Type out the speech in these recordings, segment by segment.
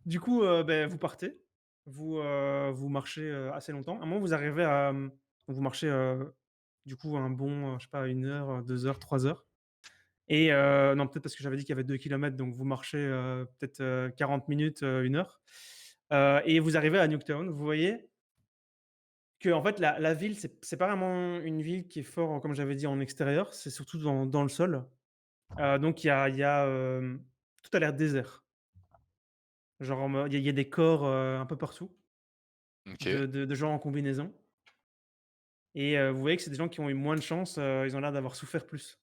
Du coup, vous partez, vous marchez, assez longtemps. À un moment, vous arrivez à, vous marchez, du coup un bon, je sais pas 1 heure, 2 heures, 3 heures et non, peut-être parce que j'avais dit qu'il y avait 2 kilomètres, donc vous marchez, peut-être, 40 minutes, 1 heure, et vous arrivez à Nuketown. Vous voyez qu'en fait la ville, c'est pas vraiment une ville qui est fort, comme j'avais dit, en extérieur, c'est surtout dans le sol. Donc il y a, tout a l'air désert. Genre en mode il y a des corps, un peu partout OK. de gens en combinaison et vous voyez que c'est des gens qui ont eu moins de chance, ils ont l'air d'avoir souffert plus.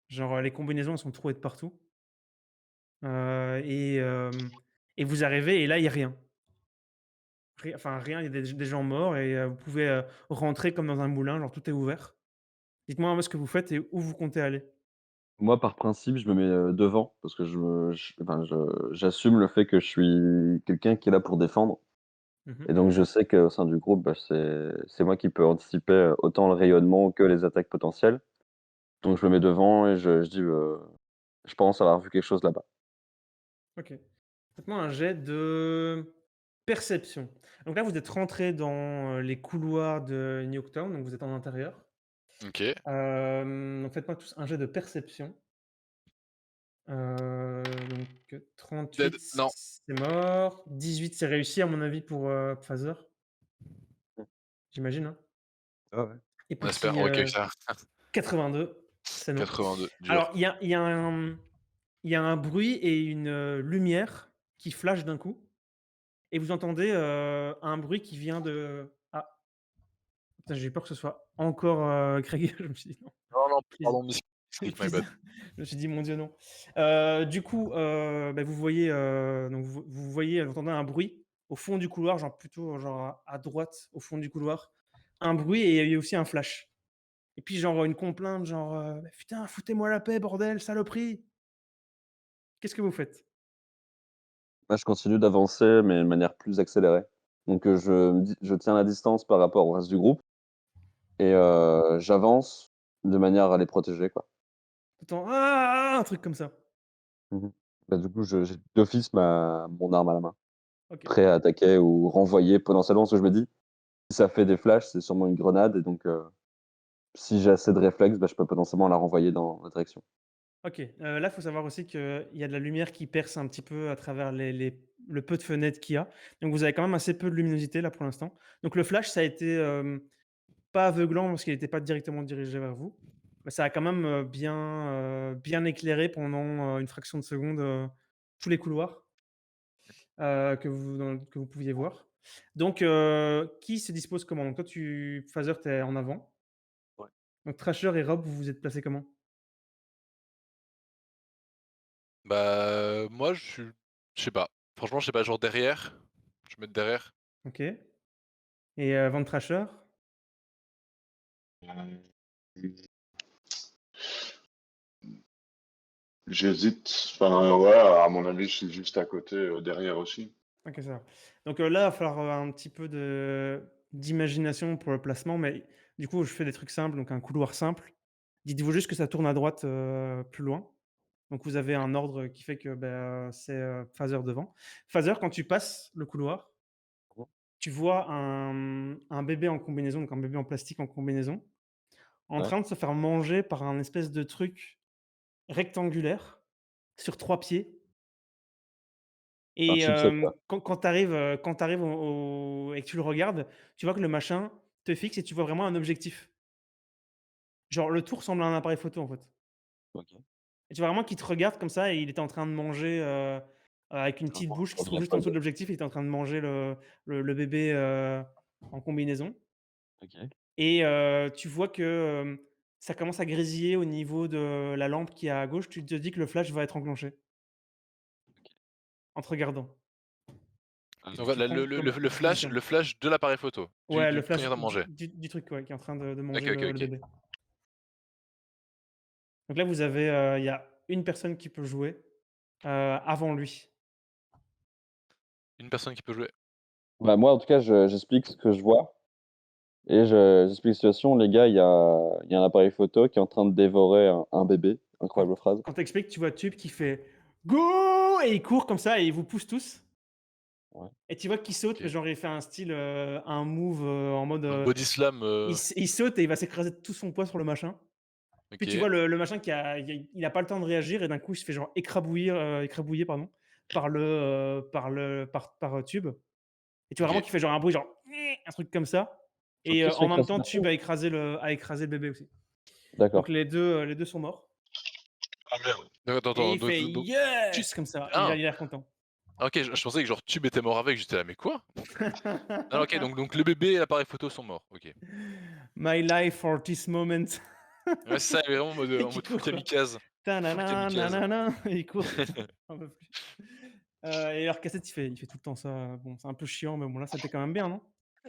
Genre, les combinaisons, elles sont trouées de partout, et et vous arrivez et là, il y a rien. Enfin rien, il y a des gens morts et vous pouvez, rentrer comme dans un moulin, genre tout est ouvert. Dites-moi un peu ce que vous faites et où vous comptez aller? Moi, par principe, je me mets, devant parce que j'assume le fait que je suis quelqu'un qui est là pour défendre Mmh. et donc je sais qu'au sein du groupe, c'est moi qui peux anticiper, autant le rayonnement que les attaques potentielles. Donc je me mets devant et je dis, «Je pense avoir vu quelque chose là-bas». OK. Faites-moi un jet de perception. Donc là, vous êtes rentrés dans, les couloirs de Nuketown, donc vous êtes en intérieur. OK. Donc faites-moi tous un jet de perception. Donc Dead. 38 Non. c'est mort, 18 c'est réussi à mon avis pour, Phaser, Mmh. j'imagine, hein? Ouais, ouais. Et On espère. petit, OK, ça. 82, c'est non. 82, Alors dur. il y a un bruit et une, lumière qui flash d'un coup et vous entendez, un bruit qui vient de ah, putain, j'ai eu peur que ce soit encore, Craig. Je me suis dit: «Non». Non, non, Please, pardon, mistake, my please. bad. Je me suis dit: «Mon Dieu, non». Du coup, vous voyez, donc vous voyez, vous entendez un bruit au fond du couloir, genre plutôt genre à droite, au fond du couloir. Un bruit et il y a aussi un flash et puis genre une complainte genre, «Putain, foutez-moi la paix bordel, saloperie!» Qu'est-ce que vous faites? Là, je continue d'avancer, mais de manière plus accélérée. Donc, je tiens la distance par rapport au reste du groupe et j'avance de manière à les protéger, quoi. Tu entends: «Ah, ah, ah!» un truc comme ça. Mmh mh. Bah, du coup, j'ai d'office mon arme à la main, OK, prêt à attaquer ou renvoyer potentiellement, parce que je me dis: «Si ça fait des flashs, c'est sûrement une grenade» et donc si j'ai assez de réflexes, bah, je peux potentiellement la renvoyer dans la direction. OK. Là, il faut savoir aussi qu'il y a de la lumière qui perce un petit peu à travers le peu de fenêtres qu'il y a. Donc vous avez quand même assez peu de luminosité là pour l'instant. Donc le flash, ça a été, pas aveuglant parce qu'il était pas directement dirigé vers vous. Mais ça a quand même, bien éclairé pendant, une fraction de seconde, tous les couloirs, que vous pouviez voir. Donc qui se dispose comment? Donc toi Phaser, tu es en avant. Ouais. Donc Thrasher et Rob, vous vous êtes placés comment? Bah, moi, je sais pas. Franchement, je sais pas, genre derrière? Je vais mettre derrière. OK. Et Van Thrasher? J'hésite. Enfin, ouais, à mon avis, je suis juste à côté, derrière aussi. OK, ça va. Donc là, il va falloir, un petit peu d'imagination pour le placement, mais du coup, je fais des trucs simples, donc un couloir simple. Dites-vous juste que ça tourne à droite, plus loin. Donc vous avez un ordre qui fait que, c'est, Phaser devant. Phaser, quand tu passes le couloir, Mmh. tu vois un bébé en combinaison, donc un bébé en plastique en combinaison, en Ouais. train de se faire manger par un espèce de truc rectangulaire sur 3 pieds. Un Et chipset, quoi. quand tu arrives au et que tu le regardes, tu vois que le machin te fixe et tu vois vraiment un objectif. Genre le tout ressemble à un appareil photo, en fait. OK. Et tu vois vraiment qu'il te regarde comme ça et il était en train de manger, avec une Un petite bouche qui se trouve juste en dessous de ordinophobe. l'objectif, il était en train de manger le bébé, en combinaison OK. et tu vois que, ça commence à grésiller au niveau de la lampe qui est à gauche. Tu te dis que le flash va être enclenché en te regardant. Donc Tu voilà, prends le comme flash position? le flash de l'appareil photo, Ouais, le du truc qui est flash en train de du manger. du du truc, ouais, qui est en train de OK, manger OK, le OK. bébé. Donc là, vous avez, il y a une personne qui peut jouer, avant lui. Une personne qui peut jouer. Bah, moi, en tout cas, j'explique ce que je vois et j'explique la situation: «Les gars, il y a un appareil photo qui est en train de dévorer un bébé». Quand Incroyable phrase. quand tu expliques, tu vois Tube qui fait: «Go!» et il court comme ça et il vous pousse tous Ouais. et tu vois qu'il saute, mais OK. genre il fait un style, un move, en mode, Un body slam, il saute et il va s'écraser de tout son poids sur le machin. Puis tu OK, vois le machin qui a il a pas le temps de réagir et d'un coup, il se fait genre écrabouiller pardon, par Tube et tu vois vraiment OK. qu'il fait genre un bruit genre un truc comme ça Genre et qui se fait en même écraser temps, la Tube peau? a écrasé le bébé aussi. Donc D'accord. les 2 sont morts Ah merde. Donc attends, et attends, il fait: donc tu «Yes!» comme ça. Il a ah! il a l'air content. Ah OK, je pensais que genre Tube était mort avec, j'étais là: «Mais quoi?» Ah OK, donc le bébé et l'appareil photo sont morts, OK. My life for this moment Ouais, c'est ça, il est vraiment et en qui mode full court quoi. kamikaze, full Tanana, kamikaze. nanana et il court, j'en peux plus. Et alors Cassette, il fait tout le temps ça, bon, c'est un peu chiant, mais bon là, c'était quand même bien, non?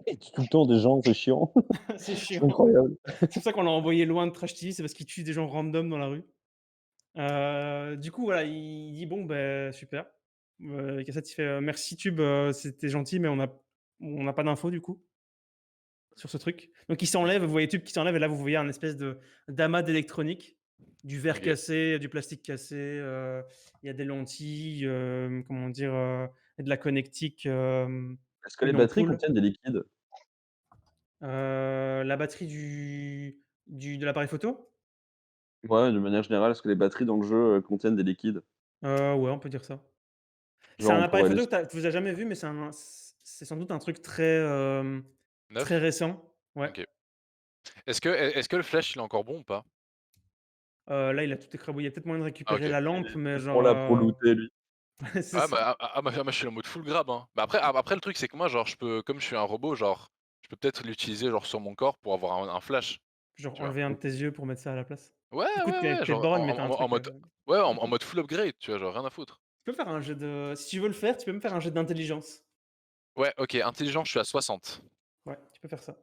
Il tue tout le temps des gens, c'est chiant. C'est C'est chiant. incroyable. C'est pour ça qu'on l'a envoyé loin de Trash TV, c'est parce qu'il tue des gens random dans la rue. Du coup, voilà, il dit: «Bon, beh, super». Cassette, il fait: «Merci Tube, c'était gentil, mais on n'a pas d'infos du coup, sur ce truc». Donc il s'enlève, vous voyez Tube qui s'enlève et là, vous voyez un espèce de d'amas d'électronique, du verre OK. cassé, du plastique cassé, il y a des lentilles, comment dire? De la connectique, Est-ce que les une batteries ampoule. contiennent des liquides? La batterie de l'appareil photo? Ouais, de manière générale, est-ce que les batteries dans le jeu, contiennent des liquides? Ouais, on peut dire ça. C'est Genre un on appareil pourrait les photo que tu as jamais vu, mais c'est sans doute un truc très, très Neuf? récent. Ouais. OK. Est-ce que le flash, il est encore bon ou pas? Là, il a tout écrabouillé. Il y a peut-être moyen de Ah récupérer OK. la lampe, mais il est genre, trop là pour looter lui. c'est Ah ça. bah moi je suis en mode full grab, hein. Bah après le truc c'est que moi genre je peux comme je suis un robot genre, je peux peut-être l'utiliser genre sur mon corps pour avoir un flash, Genre tu vois? enlever un de tes yeux pour mettre ça à la place. Ouais, Du coup, ouais, ouais, tu es genre borgne, mais tu as un en truc, mode ouais, en OK. en mode full upgrade, tu vois? Genre rien à foutre. Tu peux faire un jet de si tu veux le faire, tu peux me faire un jet d'intelligence. Ouais, OK, intelligent, je suis à 60. Ouais, tu peux faire ça.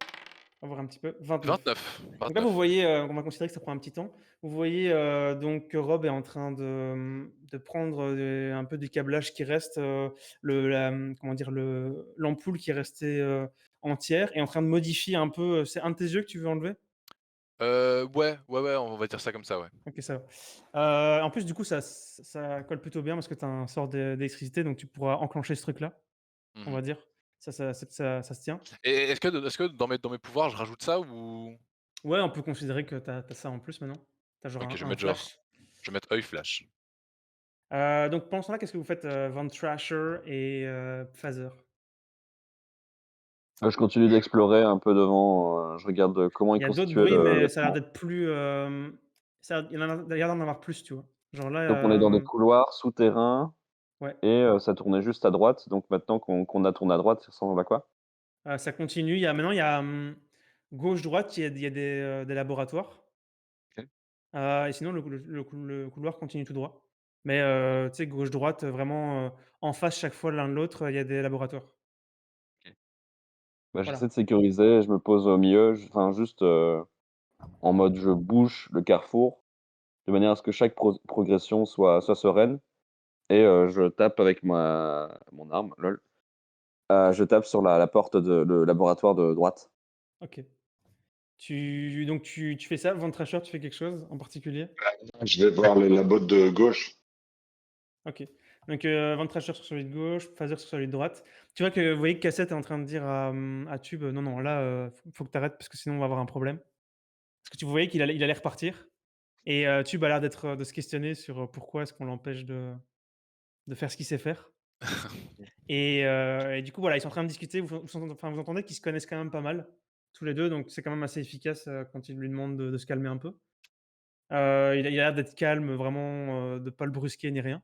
On va voir un petit peu. 29. 29, Donc là, vous 29. voyez, on va considérer que ça prend un petit temps. Vous voyez, donc que Rob est en train de prendre, un peu du câblage qui reste, comment dire? L'ampoule qui est restée, entière et en train de modifier un peu, c'est un de tes yeux que tu veux enlever? Ouais, ouais, ouais, on va dire ça comme ça, ouais. OK, ça va. En plus, du coup, ça colle plutôt bien parce que tu as un sort d'électricité, donc tu pourras enclencher ce truc-là, on Mmh. va dire. Ça se tient. Et est-ce que dans mes pouvoirs, je rajoute ça ou Ouais, on peut considérer que tu as ça en plus maintenant. Tu as genre OK, un flash. je vais mettre œil flash. Donc pendant ce temps-là, qu'est-ce que vous faites, Von Trasher et Phaser? Je continue d'explorer un peu devant, je regarde, comment est Il y a d'autres constitué bruits, le mais ça a l'air d'être plus, il y a l'air d'en avoir plus, tu vois? Genre donc on est là, dans des couloirs souterrains ouais, et ça tournait juste à droite, donc maintenant qu'on a tourné à droite, ça ressemble à quoi? ça continue. Il y a, gauche-droite, il y a des laboratoires, OK. et sinon le couloir continue tout droit. Mais tu sais, gauche-droite, vraiment, en face chaque fois l'un de l'autre, il y a des laboratoires. OK. Bah, j'essaie Voilà. de sécuriser, je me pose au milieu, enfin juste, en mode je bouche le carrefour, de manière à ce que chaque progression soit sereine et je tape avec mon arme, lol, je tape sur la porte de le laboratoire de droite. OK. Tu fais ça, Von Trasher, tu fais quelque chose en particulier? Je vais voir les labos de gauche. OK. Donc, Van Trasher sur celui de gauche, Phaser sur celui de droite. Tu vois que vous voyez que Cassette est en train de dire à Tube: «Non, non, là, faut que tu arrêtes parce que sinon on va avoir un problème». Parce que tu voyais qu'il allait repartir et Tube a l'air de se questionner sur, pourquoi est-ce qu'on l'empêche de faire ce qu'il sait faire et du coup, voilà, ils sont en train de discuter. Vous entendez qu'ils se connaissent quand même pas mal, tous les 2, donc c'est quand même assez efficace, quand il lui demande de se calmer un peu. Il a l'air d'être calme, vraiment, de pas le brusquer ni rien.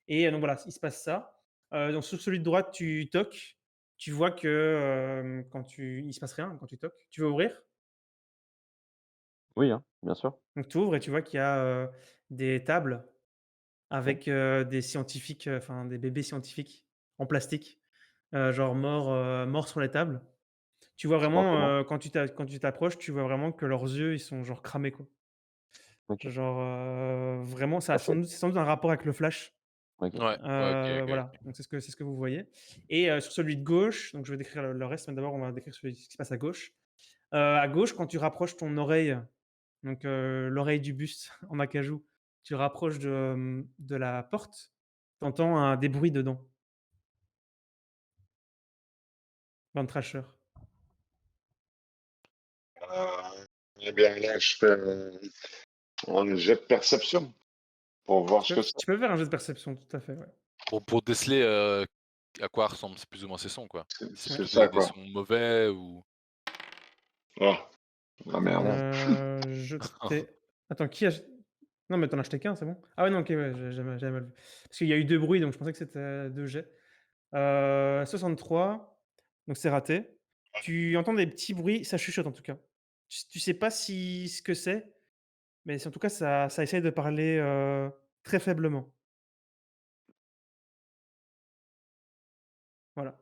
Et donc voilà, il se passe ça. Donc sur celui de droite, tu toques. Tu vois que, il se passe rien quand tu toques. Tu veux ouvrir? Oui, hein, bien sûr. Donc tu ouvres et tu vois qu'il y a, des tables OK. avec, des scientifiques, enfin des bébés scientifiques en plastique, genre morts sur les tables. Tu vois Je crois vraiment, comment? quand tu t'approches, tu vois vraiment que leurs yeux, ils sont genre cramés, quoi. OK. Genre, vraiment, ça a Ah c'est sans doute un rapport avec le flash. OK. Ouais, ouais, OK, OK, Voilà, OK. donc c'est ce que vous voyez et sur celui de gauche, donc je vais décrire le reste, mais d'abord on va décrire celui ce qui se passe à gauche. À gauche, quand tu rapproches ton oreille, donc l'oreille du buste en acajou, tu rapproches de la porte, tu entends des bruits dedans, dans le trasher. Eh bien là, je fais un jet de perception pour voir Tu ce peux que c'est. tu peux faire un jeu de perception, tout à fait, ouais. Pour déceler, à quoi ressemblent plus ou moins ces sons, quoi. Si c'est C'est Ouais. plutôt ça, des quoi. sons mauvais ou Ah, la merde. Je t'ai attends, qui a non, mais t'en as acheté qu'un, c'est bon? Ah ouais, non, OK, ouais, j'avais mal vu. Parce qu'il y a eu 2 bruits, donc je pensais que c'était 2 jets. 63, donc c'est raté. Tu entends des petits bruits, ça chuchote en tout cas. Tu sais pas si ce que c'est, mais c'est en tout cas ça essaye de parler, très faiblement. Voilà.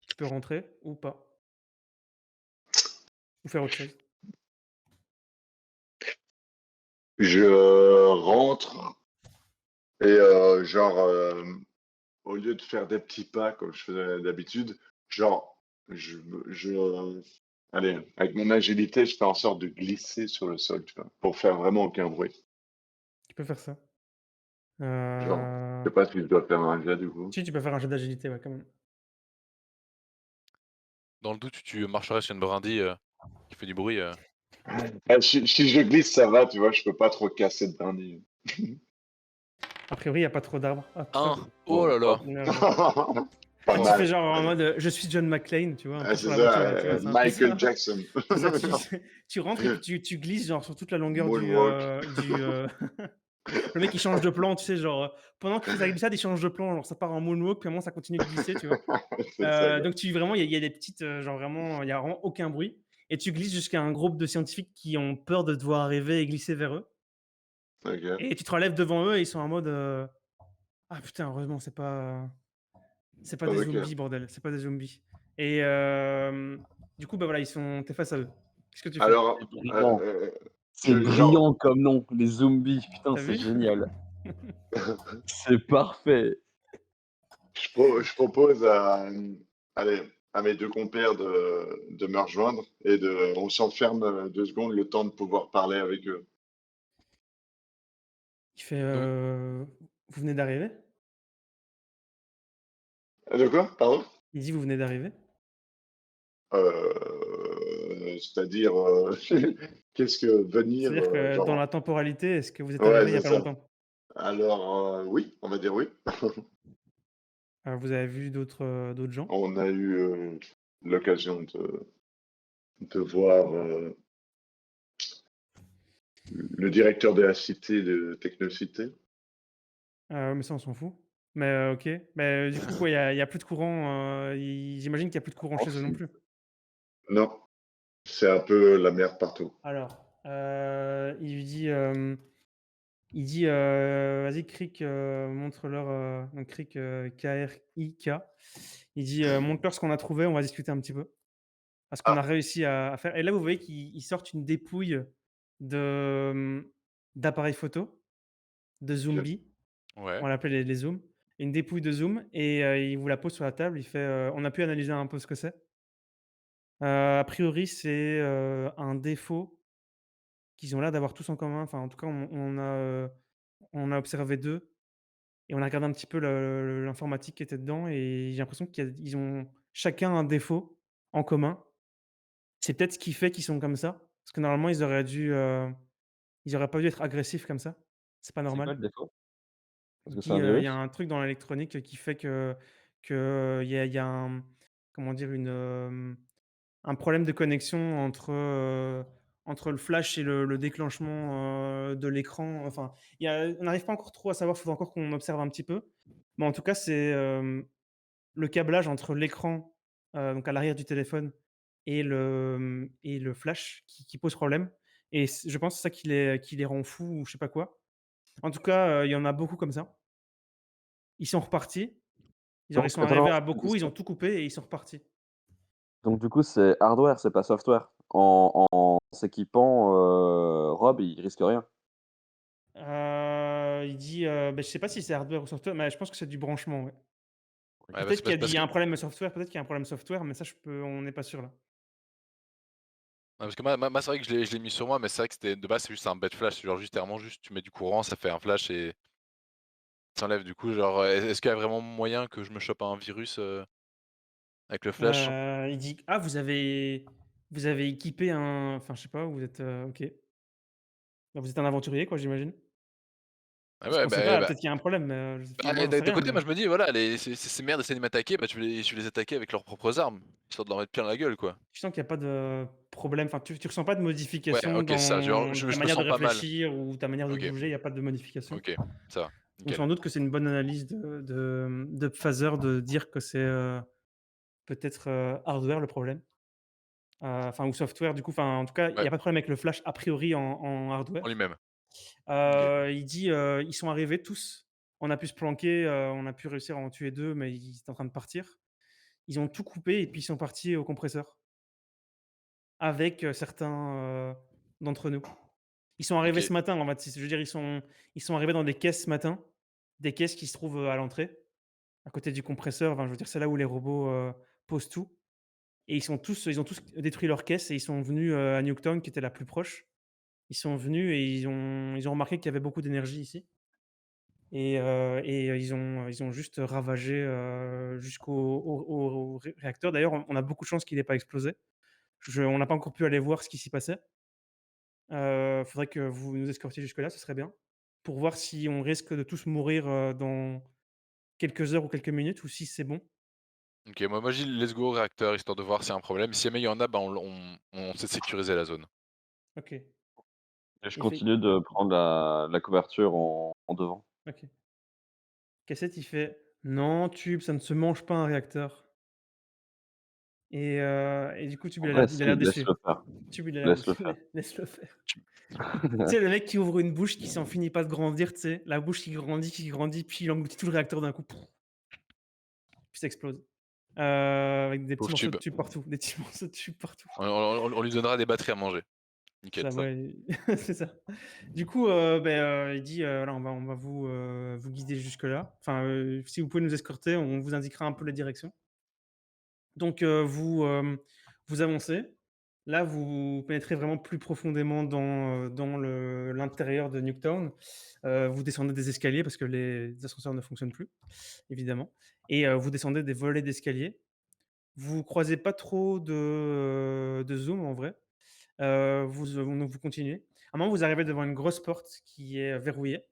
Tu peux rentrer ou pas, ou faire autre chose. Je rentre et genre, au lieu de faire des petits pas comme je faisais d'habitude, genre, allez, avec mon agilité, je fais en sorte de glisser sur le sol, tu vois, pour faire vraiment aucun bruit. Tu peux faire ça. Genre, je Heu, sais pas si je dois faire un jet du coup. si tu peux faire un jeu d'agilité, ouais, quand même. dans le doute, tu marcherais sur une brindille, qui fait du bruit, Si je glisse, ça va, tu vois, je peux pas trop casser de brindille. A priori, il y a pas trop d'arbres. Ah putain, 1. Oh Bon, là là! merde. pas Ah, tu fais mal. genre en mode, «Je suis John McClane», tu vois? Un Ah, peu sur c'est la ça, voiture et tout, ouais, c'est un peu Michael ça. Jackson. C'est ça, tu rentres et puis tu glisses genre sur toute la longueur Moonwalk. le mec il change de plan, tu sais, genre, pendant qu'il fait sa glissade, il change de plan, genre ça part en moonwalk, puis à un moment ça continue de glisser, tu vois? C'est ça, quoi. Donc tu vraiment, il y a des petites, genre vraiment, il y a vraiment aucun bruit et tu glisses jusqu'à un groupe de scientifiques qui ont peur de te voir arriver et glisser vers eux Ok. et tu te relèves devant eux et ils sont en mode, «Ah putain, heureusement c'est pas des Ok. zombies bordel, c'est pas des zombies» et du coup, bah, voilà, tu es face à eux. Qu'est-ce que tu fais? C'est Alors, brillant, c'est genre, brillant comme nom, les zombies, putain, Tu as c'est vu? génial. C'est parfait. je propose allez, à mes deux compères de me rejoindre et on s'enferme 2 secondes, le temps de pouvoir parler avec eux. Il fait, Donc «Vous venez d'arriver?» De quoi? Pardon? Il dit: «Vous venez d'arriver?» C'est-à-dire, qu'est-ce que venir, C'est-à-dire que dans genre? la temporalité, est-ce que vous êtes Ouais, arrivé il y a c'est pas ça. longtemps? Alors, oui, on va dire oui. Vous avez vu d'autres gens? On a eu l'occasion de voir le directeur de la cité de Technocité. Mais ça, on s'en fout. Mais OK. Mais du coup, quoi, il y a plus de courant, j'imagine qu'il y a plus de courant chez eux non plus? Non, c'est un peu la merde partout. Alors, il lui dit, il dit, «Vas-y Crick, montre-leur», donc Crick, K-R-I-K. Il dit, «Montre-leur ce qu'on a trouvé, on va discuter un petit peu». À ce qu'on a Ah, réussi à faire et là, vous voyez qu'ils sortent une dépouille de, d'appareils photo, de OK. Zombie. ouais. On l'appelle les zooms. Une dépouille de zoom et il vous la pose sur la table. Il fait, «On a pu analyser un peu ce que c'est. A priori, c'est, un défaut qu'ils ont l'air d'avoir tous en commun. Enfin, en tout cas, on a observé 2 et on a regardé un petit peu l'informatique qui était dedans et j'ai l'impression qu'ils ont chacun un défaut en commun. C'est peut-être ce qui fait qu'ils sont comme ça, parce que normalement ils auraient pas dû être agressifs comme ça. C'est pas C'est quoi normal. le défaut? Parce Il que c'est dit, un il y a virus? un truc dans l'électronique qui fait qu'il y a comment dire? Un problème de connexion entre le flash et le déclenchement, de l'écran. Enfin, on n'arrive pas encore trop à savoir, il faudrait encore qu'on observe un petit peu. Mais en tout cas, c'est, le câblage entre l'écran, donc à l'arrière du téléphone et le flash qui pose problème et je pense que c'est ça qui les rend fous ou je sais pas quoi. En tout cas, il y en a beaucoup comme ça. Ils sont repartis, genre ils Donc sont attends, arrivés non, à j'ai une beaucoup, ils ont question. tout coupé et ils sont repartis. Donc du coup, c'est hardware, c'est pas software? En s'équipant, Rob, il risque rien? Il dit, je sais pas si c'est hardware ou software, mais je pense que c'est du branchement, ouais. Ouais, Peut-être qu'il y a parce il y que a un problème software, peut-être qu'il y a un problème software, mais ça on n'est pas sûr là. parce que moi, c'est vrai que je l'ai mis sur moi, mais c'est vrai que c'était de base, c'est juste un bête flash, genre juste littéralement juste tu mets du courant, ça fait un flash et ça enlève du coup genre, est-ce qu'il y a vraiment moyen que je me chope un virus, avec le flash? Il dit: «Ah vous avez équipé un» enfin je sais pas, vous êtes, OK. Bah, vous êtes un aventurier quoi j'imagine? Ah Parce ouais, qu'on sait bah pas, bah peut-être qu'il y a un problème, mais, enfin bah, moi j'en sais d'un rien, côté, mais moi je me dis voilà, les ces merdes essaient de m'attaquer, bah je vais les attaquer avec leurs propres armes, histoire de leur mettre plein la gueule, quoi. tu sens qu'il y a pas de problème, enfin tu ressens pas de Ouais, modification OK, c'est ça, genre dans ta je me manière de sens pas mal. réfléchir ou ta manière de OK, bouger, il y a pas de modification. OK, ça va, Donc nickel. sans doute que c'est une bonne analyse de Phaser de dire que c'est, peut-être, hardware le problème, enfin ou software du coup, enfin en tout cas, il y Ouais, a pas de problème avec le flash a priori en en hardware. lui-même. OK, Il dit, «Ils sont arrivés tous, on a pu se planquer, on a pu réussir à en tuer 2 mais ils étaient en train de partir. Ils ont tout coupé et puis ils sont partis au compresseur avec, certains, d'entre nous. Ils sont arrivés OK, ce matin, en fait, je veux dire, ils sont arrivés dans des caisses ce matin, des caisses qui se trouvent, à l'entrée, à côté du compresseur, enfin, je veux dire, c'est là où les robots, posent tout et ils ont tous détruit leurs caisses et ils sont venus, à Nuketown qui était la plus proche. Ils sont venus et ils ont remarqué qu'il y avait beaucoup d'énergie ici et ils ont juste ravagé, jusqu'au au réacteur. D'ailleurs, on a beaucoup de chance qu'il ait pas explosé. On n'a pas encore pu aller voir ce qui s'y passait. Faudrait que vous nous escortiez jusque-là, ce serait bien, pour voir si on risque de tous mourir, dans quelques heures ou quelques minutes ou si c'est bon. OK, moi je dis: «Let's go au réacteur», histoire de voir s'il y a un problème. Si jamais il y en a, bah, on sait sécuriser la zone. OK. Et je Il fait continue de prendre la couverture en devant. OK. Cassette, il fait: «Non, Tube, ça ne se mange pas un réacteur» et du coup, Tube, En vrai, il a si, l'air laisse-le déçu. faire, Tube, il a l'air laisse-le déçu. faire. Laisse-le faire. Tu sais, le mec qui ouvre une bouche qui s'en finit pas de grandir, tu sais? La bouche qui grandit, puis il engloutit tout le réacteur d'un coup, puis ça explose. Avec des petits Pauvre morceaux de tube. tube partout, des petits morceaux de tube partout. On lui donnera des batteries à manger. Nickel Ça, ça. ouais, c'est ça. Du coup, il dit, «Voilà, on va vous, vous guider jusque-là. Enfin, si vous pouvez nous escorter, on vous indiquera un peu les directions». Donc, vous avancez. Là, vous pénétrez vraiment plus profondément dans l'intérieur de Nuketown. Vous descendez des escaliers parce que les ascenseurs ne fonctionnent plus, évidemment et vous descendez des volets d'escalier. Vous croisez pas trop de zooms en vrai. Donc vous continuez. À un moment, vous arrivez devant une grosse porte qui est verrouillée,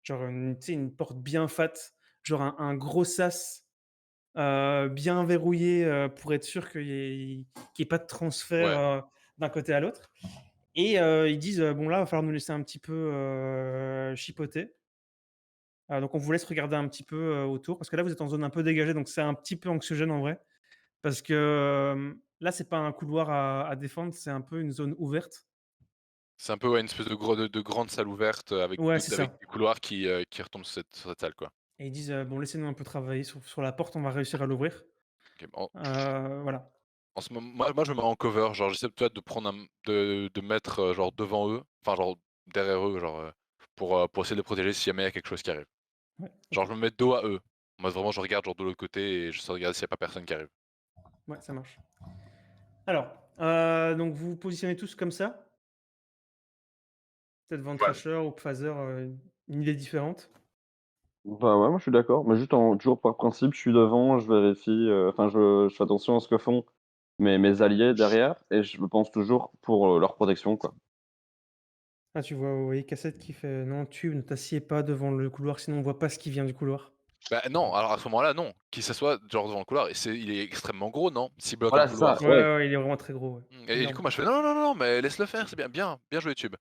genre une tu sais, une porte bien fat, genre un gros sas, bien verrouillé, pour être sûr qu'il y ait pas de transfert, Ouais, d'un côté à l'autre et ils disent: «Bon là, il va falloir nous laisser un petit peu, chipoter». Donc on vous laisse regarder un petit peu, autour parce que là, vous êtes en zone un peu dégagée, donc c'est un petit peu anxiogène en vrai parce que, là, c'est pas un couloir à défendre, c'est un peu une zone ouverte. c'est un peu, ouais, une espèce de gros de grande salle ouverte, Ouais, c'est avec ça. des couloirs qui retombent sur cette salle, quoi. Et ils disent, «Bon, laissez-nous un peu travailler sur la porte, on va réussir à l'ouvrir». OK, bon, Voilà. en ce moment moi je me mets en cover, genre j'essaie, tu vois, de prendre de mettre, genre devant eux, enfin genre derrière eux, genre, pour essayer de les protéger si jamais il y a quelque chose qui arrive. Ouais, Genre OK. je me mets dos à eux. Moi vraiment je regarde genre de l'autre côté et j'essaie de regarder s'il y a pas personne qui arrive. Ouais, ça marche. Alors, donc vous vous positionnez tous comme ça? Peut-être Ouais. Ventrasher ou Phaser, une idée différente? Bah, ouais, moi je suis d'accord, mais juste en toujours par principe, je suis devant, je vérifie, enfin je fais attention à ce que font mes alliés derrière et je le pense toujours pour, leur protection, quoi. Ah, tu vois, vous voyez Cassette qui fait: «Non, Tube, ne t'assieds pas devant le couloir, sinon on voit pas ce qui vient du couloir». Bah non, alors à ce moment-là non, qu'il s'assoit genre devant le couloir et il est extrêmement gros, non? S'il bloque un Voilà, c'est ça, couloir. Ouais, ouais. ouais, il est vraiment très gros, ouais. Et du coup Énorme. moi je fais: «Non, non, non, non, mais laisse-le faire, c'est bien, bien joué Tube.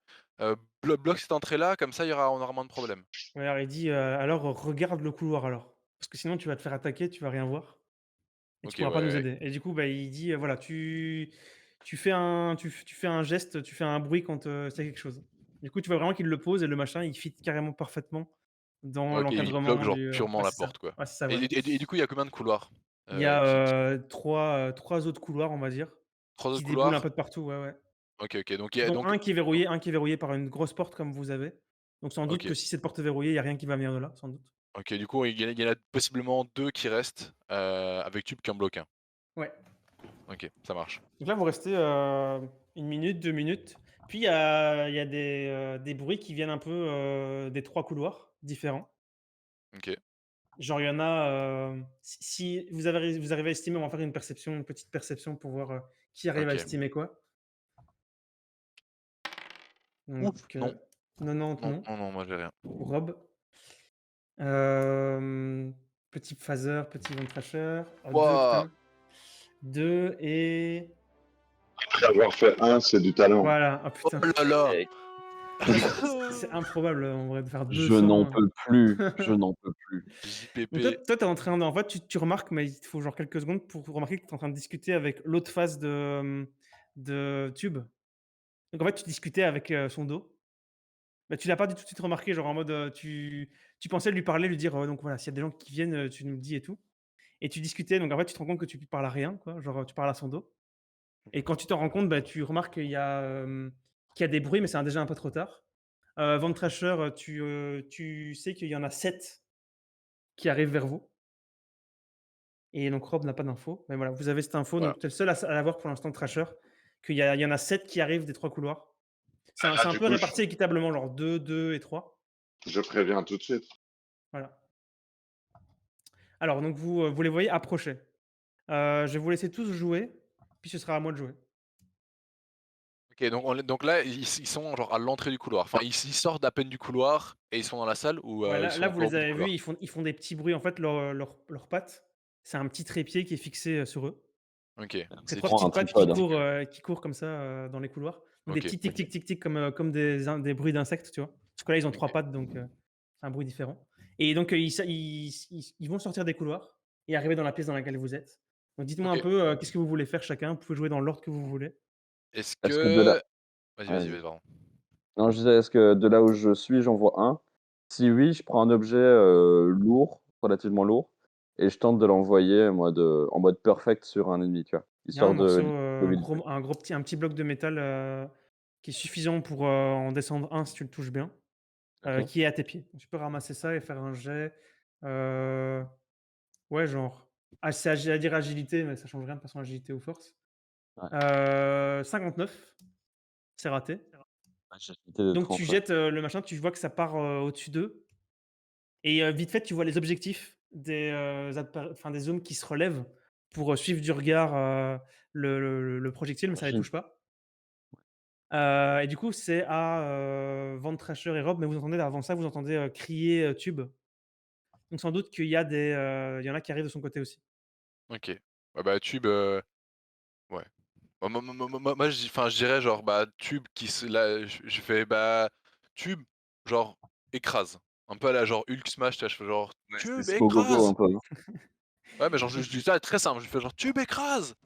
Bloque cette entrée-là, comme ça on aura moins de problèmes». Ouais, alors il dit: «Alors regarde le couloir alors, parce que sinon tu vas te faire attaquer, tu vas rien voir». Et tu OK, pourras pas nous ouais, aider et du coup, bah, il dit, voilà, tu fais un geste, tu fais un bruit quand, c'est quelque chose. Du coup, tu vois vraiment qu'il le pose et le machin, il fit carrément parfaitement dans OK, il bloque l'encadrement genre du, purement ouais, la c'est ça. porte, quoi. Ouais, c'est ça, Et voilà. du coup, il y a combien de couloirs, Il y a, qui 3 autres couloirs, on va dire, 3 autres qui déboulent un couloirs? peu de partout, ouais, ouais. OK, OK, donc il y a Dont donc un qui est verrouillé par une grosse porte comme vous avez. Donc sans doute OK, que si cette porte est verrouillée, il y a rien qui va venir de là, sans doute. OK, du coup, il y en a possiblement 2 qui restent, avec Tube qui en bloque un. Ouais. OK, ça marche. Donc là, vous restez, 1 minute, 2 minutes, puis il y a des bruits qui viennent un peu, des 3 couloirs différents. OK, Genre, il y en a, si vous arrivez à estimer, on va faire une petite perception pour voir, qui arrive à OK. estimer quoi. Donc, Ouf! Non, 90 non, non, non, non, moi j'ai rien. pour Rob. Hem, Petit Phaser, petit Von Trasher, 2 Wouah! putain, 2 et Après avoir fait un, c'est du talent. voilà, ah Oh putain, là là! Et c'est improbable, en vrai, de faire je n'en 200, peux plus, je n'en peux plus. Donc toi JPP. toi, tu es en train de en fait, tu remarques, mais il te faut genre quelques secondes pour remarquer que tu es en train de discuter avec l'autre face de Tube. Donc en fait, tu discutais avec, son dos. Bah, tu l'as pas du tout de suite remarqué, genre en mode, tu pensais lui parler, lui dire, donc voilà: «S'il y a des gens qui viennent, tu nous le dis et tout» et tu discutais, donc en fait, tu te rends compte que tu parles à rien, quoi, genre, tu parles à son dos et quand tu t'en rends compte, bah, tu remarques qu'il y a des bruits, mais c'est déjà un peu trop tard. Von Trasher, tu sais qu'il y en a 7 qui arrivent vers vous. Et donc Rob n'a pas d'infos. Mais voilà, vous avez cette info, Voilà. donc tu es le seul à l'avoir pour l'instant, Trasher, il y en a 7 qui arrivent des 3 couloirs. Là, C'est un du peu coup, réparti équitablement, genre 2, 2 et 3. je préviens tout de suite. Voilà. Alors donc vous les voyez approcher. Je vais vous laisser tous jouer, puis ce sera à moi de jouer. OK, donc là, ils sont genre à l'entrée du couloir. Enfin, ils sortent à peine du couloir et ils sont dans la salle ou, Ouais, ils là sont vous encore au les bout du avez vus, couloir? ils font des petits bruits. En fait, leurs pattes, c'est un petit trépied qui est fixé, sur eux. OK, Donc c'est des 3 petits Prends un petites pattes tripode, hein. qui courent comme ça, dans les couloirs. Donc des OK, petits tic tic tic tic comme des bruits d'insectes, tu vois? Sauf que là, ils ont 3 OK, pattes, donc c'est un bruit différent et donc ils vont sortir des couloirs et arriver dans la pièce dans laquelle vous êtes. Donc dites-moi un OK. peu, qu'est-ce que vous voulez faire chacun? Vous pouvez jouer dans l'ordre que vous voulez. Est-ce Est-ce que de là que vas-y, vas-y, vas-y. vas-y, pardon. Non, je disais, est-ce que de là où je suis, j'en vois un? Si oui, je prends un objet, lourd, relativement lourd et je tente de l'envoyer en mode perfect sur un ennemi, tu vois? Il y a un Histoire de morceau, limiter la mobilité. un petit bloc de métal, qui est suffisant pour, en descendre un si tu le touches bien, OK. qui est à tes pieds. Donc tu peux ramasser ça et faire un jet, heu ouais, genre, c'est j'allais dire agilité, mais ça change rien de toute façon, agilité ou force. Ouais. 59, c'est raté. Ouais, j'ai agilité de Donc tu 30, ouais. jettes, le machin, tu vois que ça part, au-dessus d'eux et vite fait, tu vois les objectifs des hommes qui se relèvent pour, suivre du regard, le projectile, mais ça les Machine. touche pas. Et du coup, c'est à, Van Trasher et Rob, mais vous entendez avant ça, vous entendez, crier, Tube. Donc sans doute il y en a qui arrivent de son côté aussi. OK. Ouais, bah, Tube, ouais. Moi, je dirais genre, bah, Tube qui se là, je fais: «Bah, Tube, genre, écrase». Un peu à la genre Hulk smash, tu vois? Je fais genre: Ouais, c'est «Tube, Spogogo écrase!» un peu, hein. Ouais, mais genre, je dis ça très simple, je fais genre: «Tube, écrase!»